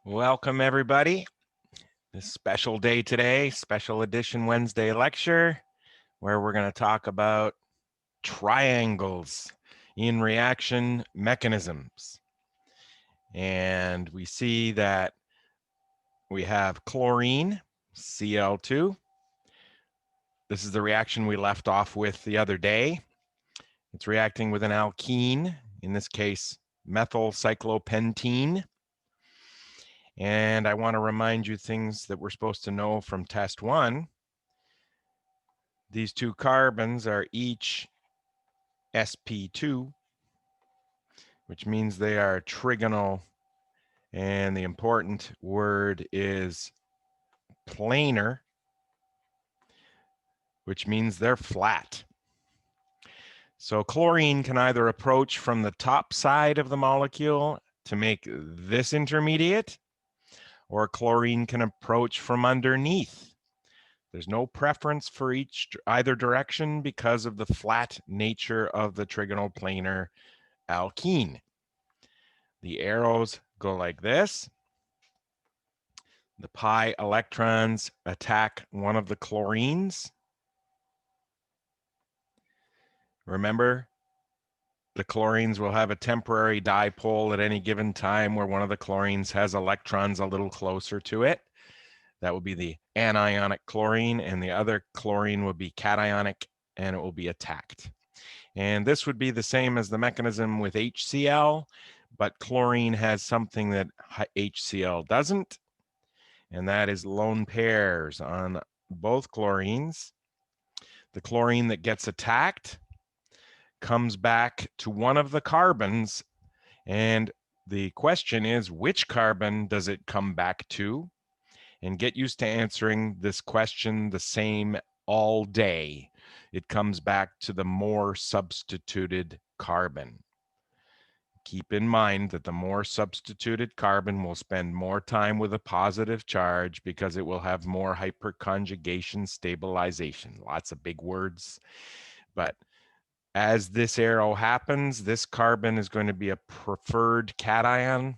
Welcome, everybody. This special day today, special edition Wednesday lecture, where we're going to talk about triangles in reaction mechanisms. And we see that we have chlorine, Cl2. This is the reaction we left off with the other day. It's reacting with an alkene, in this case, methyl cyclopentene. And I want to remind you things that we're supposed to know from test 1. These two carbons are each sp2, which means they are trigonal, and the important word is planar, which means they're flat. So chlorine can either approach from the top side of the molecule to make this intermediate, or chlorine can approach from underneath. There's no preference for either direction because of the flat nature of the trigonal planar alkene. The arrows go like this. The pi electrons attack one of the chlorines. Remember, the chlorines will have a temporary dipole at any given time where one of the chlorines has electrons a little closer to it. That will be the anionic chlorine, and the other chlorine will be cationic, and it will be attacked. And this would be the same as the mechanism with HCl, but chlorine has something that HCl doesn't, and that is lone pairs on both chlorines. The chlorine that gets attacked comes back to one of the carbons, and the question is, which carbon does it come back to? And get used to answering this question the same all day. It comes back to the more substituted carbon. Keep in mind that the more substituted carbon will spend more time with a positive charge because it will have more hyperconjugation stabilization. Lots of big words. But as this arrow happens, this carbon is going to be a preferred cation.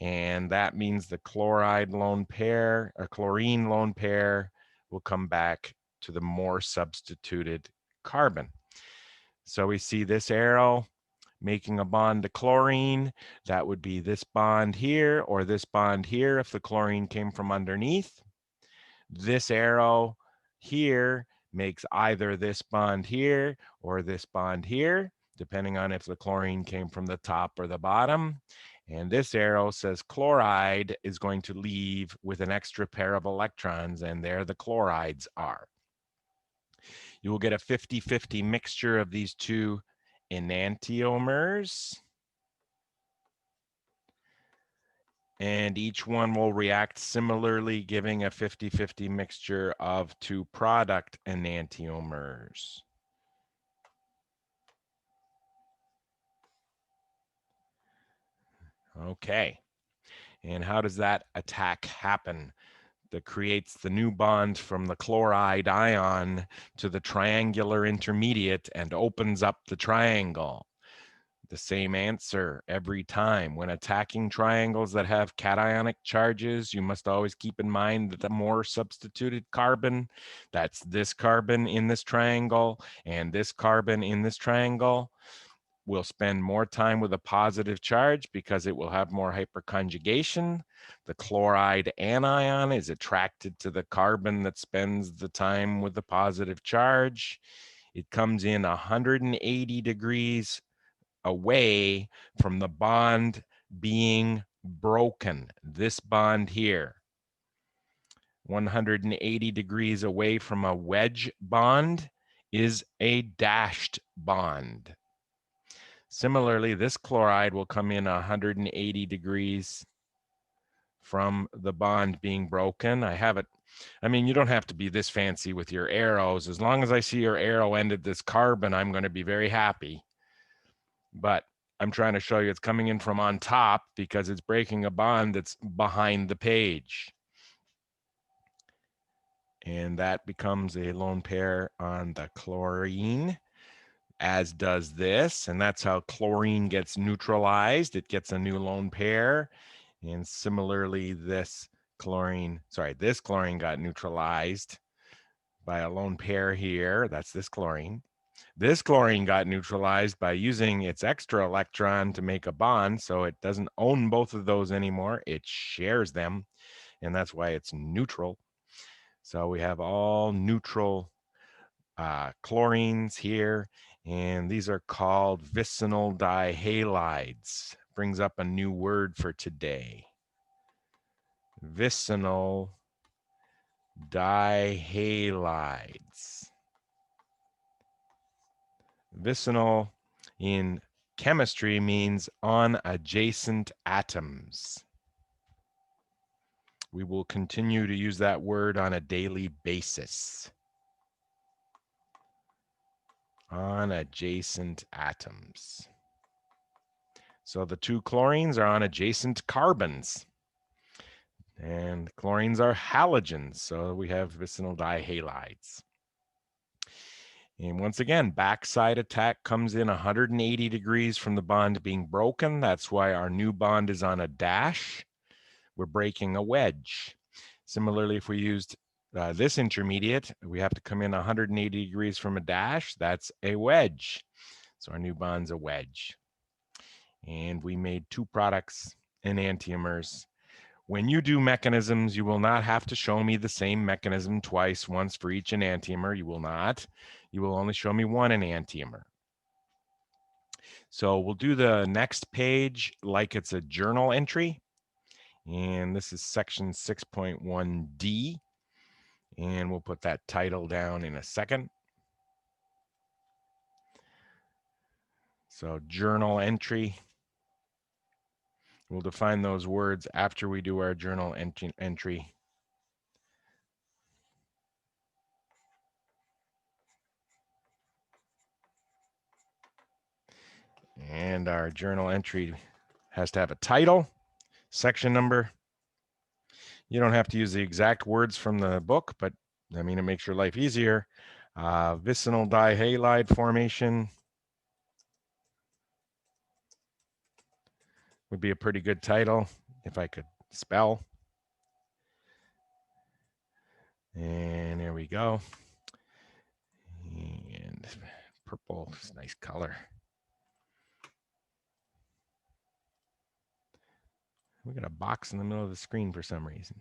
And that means the chloride lone pair, or chlorine lone pair, will come back to the more substituted carbon. So we see this arrow making a bond to chlorine. That would be this bond here or this bond here if the chlorine came from underneath. This arrow here makes either this bond here or this bond here, depending on if the chlorine came from the top or the bottom. And this arrow says chloride is going to leave with an extra pair of electrons, and there the chlorides are. You will get a 50-50 mixture of these two enantiomers, and each one will react similarly, giving a 50-50 mixture of two product enantiomers. Okay, and how does that attack happen? That creates the new bond from the chloride ion to the triangular intermediate and opens up the triangle. The same answer every time. When attacking triangles that have cationic charges, you must always keep in mind that the more substituted carbon, that's this carbon in this triangle and this carbon in this triangle, will spend more time with a positive charge because it will have more hyperconjugation. The chloride anion is attracted to the carbon that spends the time with the positive charge. It comes in 180 degrees away from the bond being broken. This bond here, 180 degrees away from a wedge bond, is a dashed bond. Similarly, this chloride will come in 180 degrees from the bond being broken. I have it. I mean, you don't have to be this fancy with your arrows. As long as I see your arrow ended this carbon, I'm going to be very happy. But I'm trying to show you it's coming in from on top because it's breaking a bond that's behind the page. And that becomes a lone pair on the chlorine, as does this. And that's how chlorine gets neutralized. It gets a new lone pair. And similarly, this chlorine got neutralized by a lone pair here. That's this chlorine. This chlorine got neutralized by using its extra electron to make a bond, so it doesn't own both of those anymore. It shares them, and that's why it's neutral. So we have all neutral chlorines here, and these are called vicinal dihalides. Brings up a new word for today. Vicinal dihalides. Vicinal in chemistry means on adjacent atoms. We will continue to use that word on a daily basis. On adjacent atoms. So the two chlorines are on adjacent carbons. And chlorines are halogens, so we have vicinal dihalides. And once again, backside attack comes in 180 degrees from the bond being broken. That's why our new bond is on a dash. We're breaking a wedge. Similarly, if we used this intermediate, we have to come in 180 degrees from a dash. That's a wedge. So our new bond's a wedge. And we made two products and enantiomers. When you do mechanisms, you will not have to show me the same mechanism twice, once for each enantiomer. You will not. You will only show me one enantiomer. So we'll do the next page like it's a journal entry. And this is section 6.1D. And we'll put that title down in a second. So journal entry. We'll define those words after we do our journal entry. And our journal entry has to have a title, section number. You don't have to use the exact words from the book, but I mean, it makes your life easier. Vicinal dihalide formation would be a pretty good title if I could spell. And there we go. And purple is a nice color. We got a box in the middle of the screen for some reason.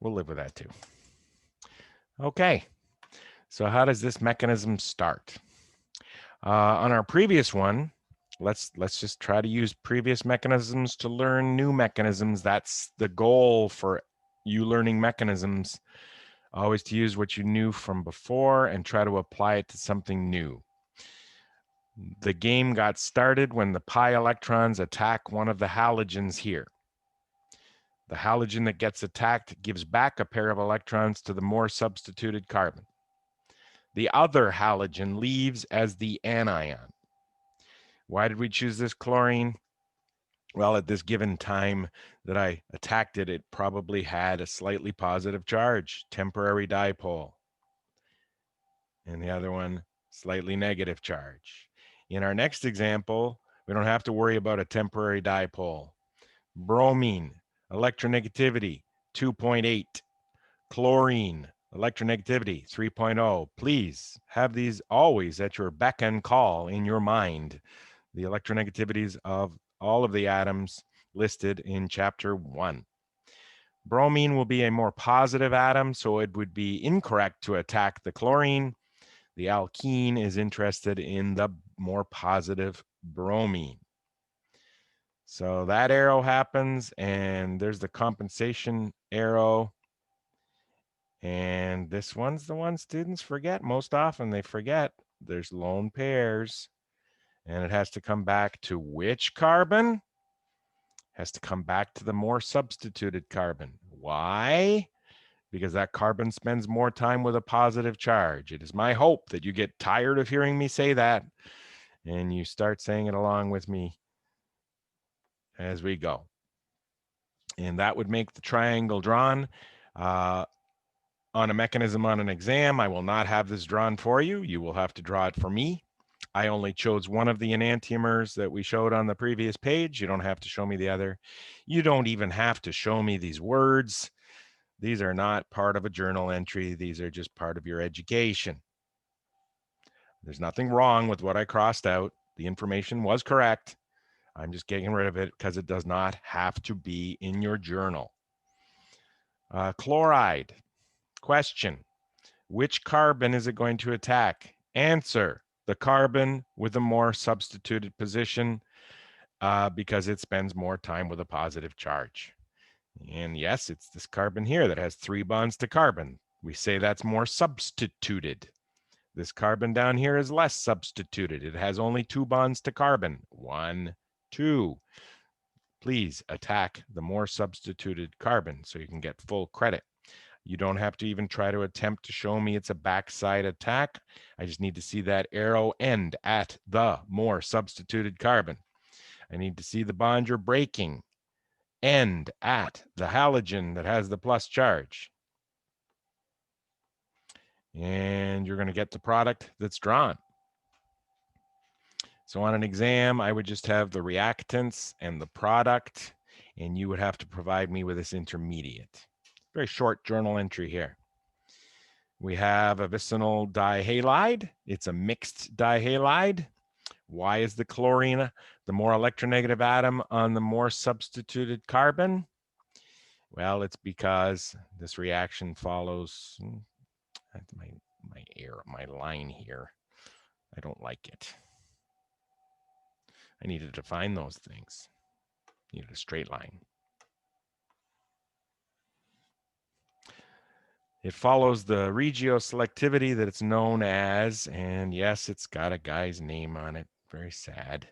We'll live with that too. Okay, so how does this mechanism start? On our previous one, let's just try to use previous mechanisms to learn new mechanisms. That's the goal for you learning mechanisms. Always to use what you knew from before and try to apply it to something new. The game got started when the pi electrons attack one of the halogens here. The halogen that gets attacked gives back a pair of electrons to the more substituted carbon. The other halogen leaves as the anion. Why did we choose this chlorine? Well, at this given time that I attacked it, it probably had a slightly positive charge, temporary dipole. And the other one, slightly negative charge. In our next example, we don't have to worry about a temporary dipole. Bromine, electronegativity, 2.8. Chlorine, electronegativity, 3.0. Please have these always at your beck and call in your mind. The electronegativities of all of the atoms listed in chapter 1. Bromine will be a more positive atom, so it would be incorrect to attack the chlorine. The alkene is interested in the more positive bromine. So that arrow happens, and there's the compensation arrow. And this one's the one students forget most often. They forget there's lone pairs, and it has to come back to which carbon? Has to come back to the more substituted carbon. Why? Because that carbon spends more time with a positive charge. It is my hope that you get tired of hearing me say that and you start saying it along with me as we go. And that would make the triangle drawn. On a mechanism on an exam, I will not have this drawn for you. You will have to draw it for me. I only chose one of the enantiomers that we showed on the previous page. You don't have to show me the other. You don't even have to show me these words. These are not part of a journal entry. These are just part of your education. There's nothing wrong with what I crossed out. The information was correct. I'm just getting rid of it because it does not have to be in your journal. Chloride. Question. Which carbon is it going to attack? Answer. The carbon with a more substituted position because it spends more time with a positive charge. And yes, it's this carbon here that has 3 bonds to carbon. We say that's more substituted. This carbon down here is less substituted. It has only 2 bonds to carbon. 1, 2. Please attack the more substituted carbon so you can get full credit. You don't have to even try to attempt to show me it's a backside attack. I just need to see that arrow end at the more substituted carbon. I need to see the bond you're breaking end at the halogen that has the plus charge. And you're going to get the product that's drawn. So on an exam, I would just have the reactants and the product, and you would have to provide me with this intermediate. Very short journal entry here. We have a vicinal dihalide. It's a mixed dihalide. Why is the chlorine the more electronegative atom on the more substituted carbon? Well, it's because this reaction follows my line here. I don't like it. I need to define those things. I need a straight line. It follows the regioselectivity that it's known as, and yes, it's got a guy's name on it. Very sad.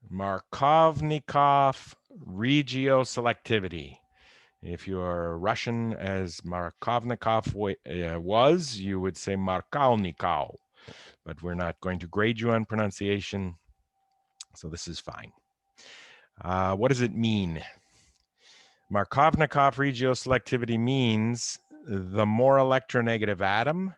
Markovnikov regioselectivity. If you're Russian as Markovnikov was, you would say Markalnikov. But we're not going to grade you on pronunciation, so this is fine. What does it mean? Markovnikov regioselectivity means the more electronegative atom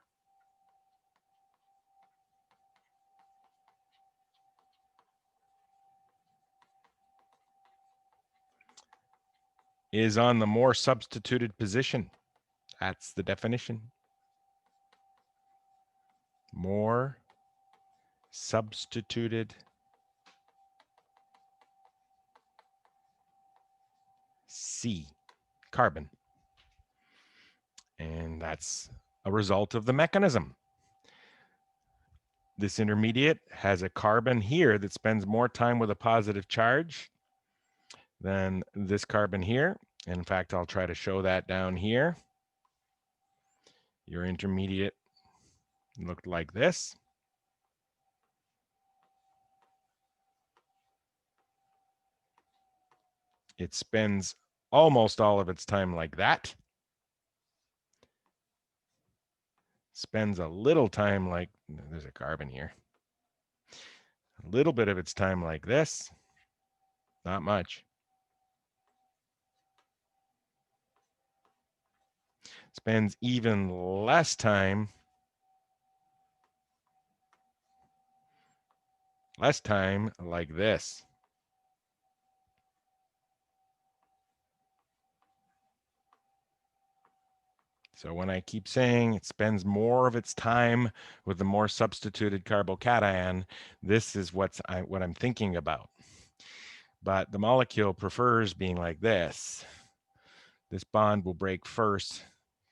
is on the more substituted position. That's the definition. More substituted C, carbon. And that's a result of the mechanism. This intermediate has a carbon here that spends more time with a positive charge than this carbon here. And in fact, I'll try to show that down here. Your intermediate looked like this. It spends almost all of its time like that. Spends a little time like, there's a carbon here. A little bit of its time like this. Not much. Spends even less time like this. So when I keep saying it spends more of its time with the more substituted carbocation, this is what I'm thinking about. But the molecule prefers being like this. This bond will break first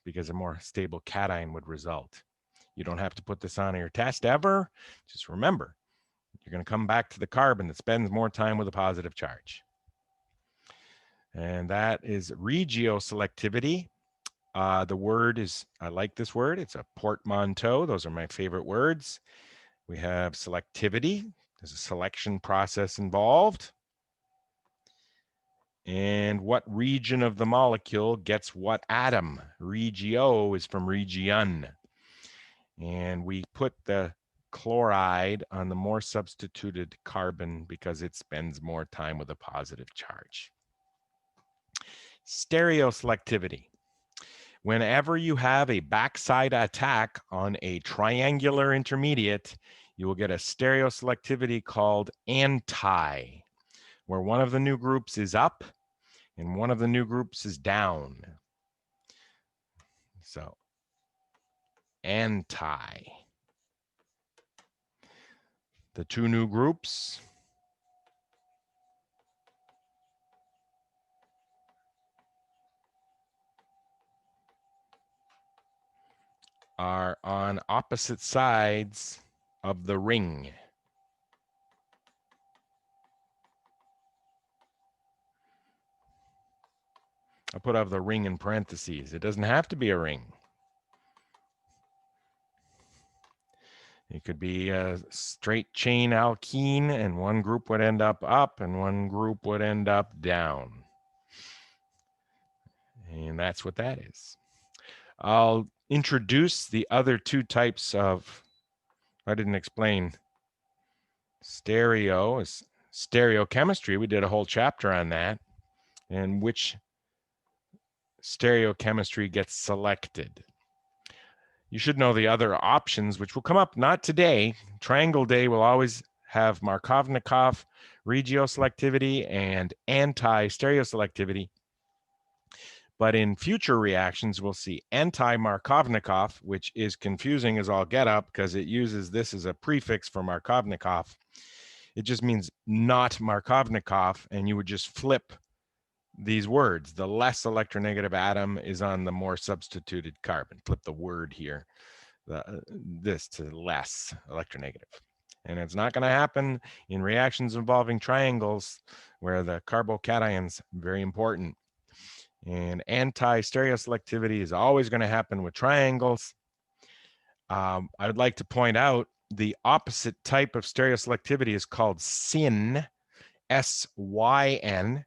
because a more stable cation would result. You don't have to put this on your test ever. Just remember, you're going to come back to the carbon that spends more time with a positive charge. And that is regioselectivity. The word is, I like this word. It's a portmanteau. Those are my favorite words. We have selectivity. There's a selection process involved. And what region of the molecule gets what atom? Regio is from region. And we put the chloride on the more substituted carbon because it spends more time with a positive charge. Stereoselectivity. Whenever you have a backside attack on a triangular intermediate, you will get a stereoselectivity called anti, where one of the new groups is up and one of the new groups is down. So anti. The two new groups are on opposite sides of the ring. I'll put of the ring in parentheses. It doesn't have to be a ring. It could be a straight chain alkene, and one group would end up and one group would end up down. And that's what that is. I'll introduce the other two types of, I didn't explain, stereochemistry. We did a whole chapter on that, and which stereochemistry gets selected. You should know the other options, which will come up not today. Triangle Day will always have Markovnikov, regioselectivity, and anti-stereoselectivity. But in future reactions, we'll see anti-Markovnikov, which is confusing as all get up because it uses this as a prefix for Markovnikov. It just means not Markovnikov, and you would just flip these words. The less electronegative atom is on the more substituted carbon. Flip the word here, this to less electronegative. And it's not going to happen in reactions involving triangles where the carbocation's very important. And anti-stereoselectivity is always going to happen with triangles. I would like to point out the opposite type of stereoselectivity is called SYN, S-Y-N.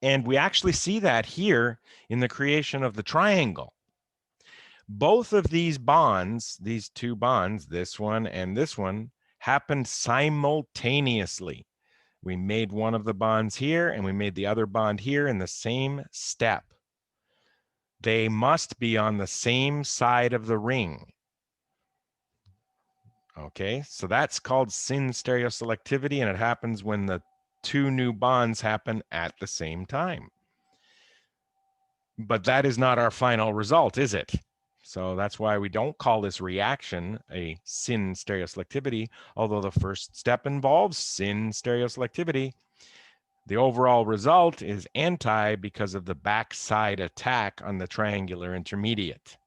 And we actually see that here in the creation of the triangle. Both of these bonds, these two bonds, this one and this one, happened simultaneously. We made one of the bonds here and we made the other bond here in the same step. They must be on the same side of the ring. Okay, so that's called SYN stereoselectivity, and it happens when the two new bonds happen at the same time. But that is not our final result, is it? So that's why we don't call this reaction a SYN stereoselectivity, although the first step involves SYN stereoselectivity. The overall result is anti because of the backside attack on the triangular intermediate.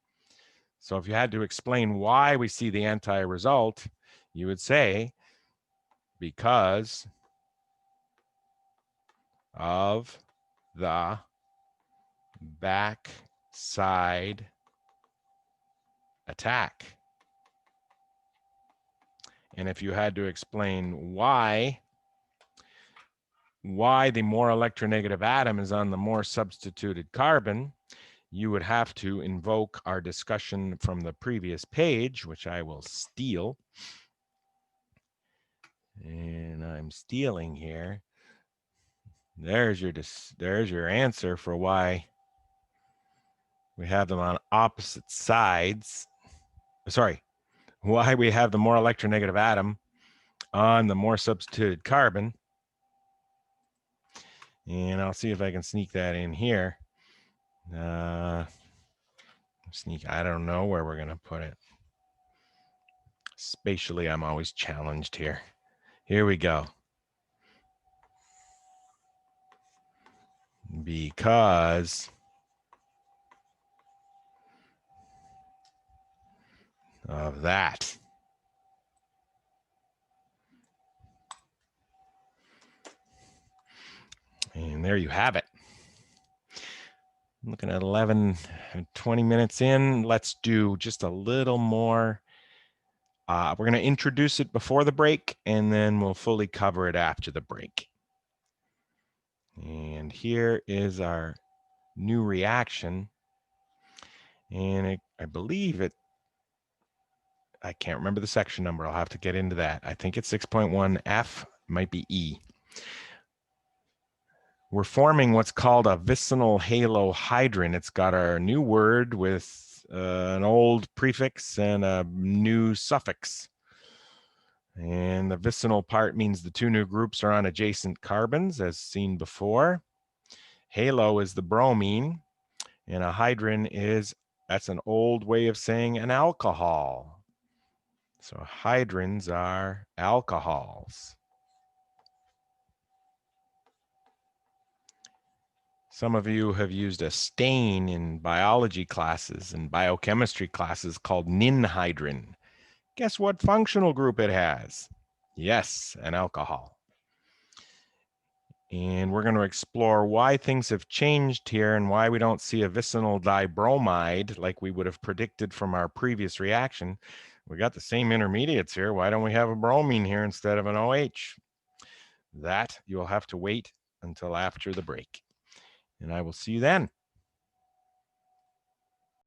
So if you had to explain why we see the anti result, you would say because of the backside attack. And if you had to explain why the more electronegative atom is on the more substituted carbon, you would have to invoke our discussion from the previous page, which I will steal. And I'm stealing here. There's your answer for why we have them on opposite sides. Sorry, why we have the more electronegative atom on the more substituted carbon. And I'll see if I can sneak that in here. I don't know where we're going to put it. Spatially, I'm always challenged here. Here we go. Because of that. And there you have it. I'm looking at 20 minutes in. Let's do just a little more. We're going to introduce it before the break, and then we'll fully cover it after the break. And here is our new reaction. And I believe I can't remember the section number. I'll have to get into that. I think it's 6.1F, might be E. we're forming what's called a vicinal halohydrin. It's got our new word with an old prefix and a new suffix. And the vicinal part means the two new groups are on adjacent carbons, as seen before. Halo is the bromine, and a hydrin that's an old way of saying an alcohol. So hydrins are alcohols. Some of you have used a stain in biology classes and biochemistry classes called ninhydrin. Guess what functional group it has? Yes, an alcohol. And we're going to explore why things have changed here and why we don't see a vicinal dibromide like we would have predicted from our previous reaction. We got the same intermediates here. Why don't we have a bromine here instead of an OH? That you'll have to wait until after the break. And I will see you then.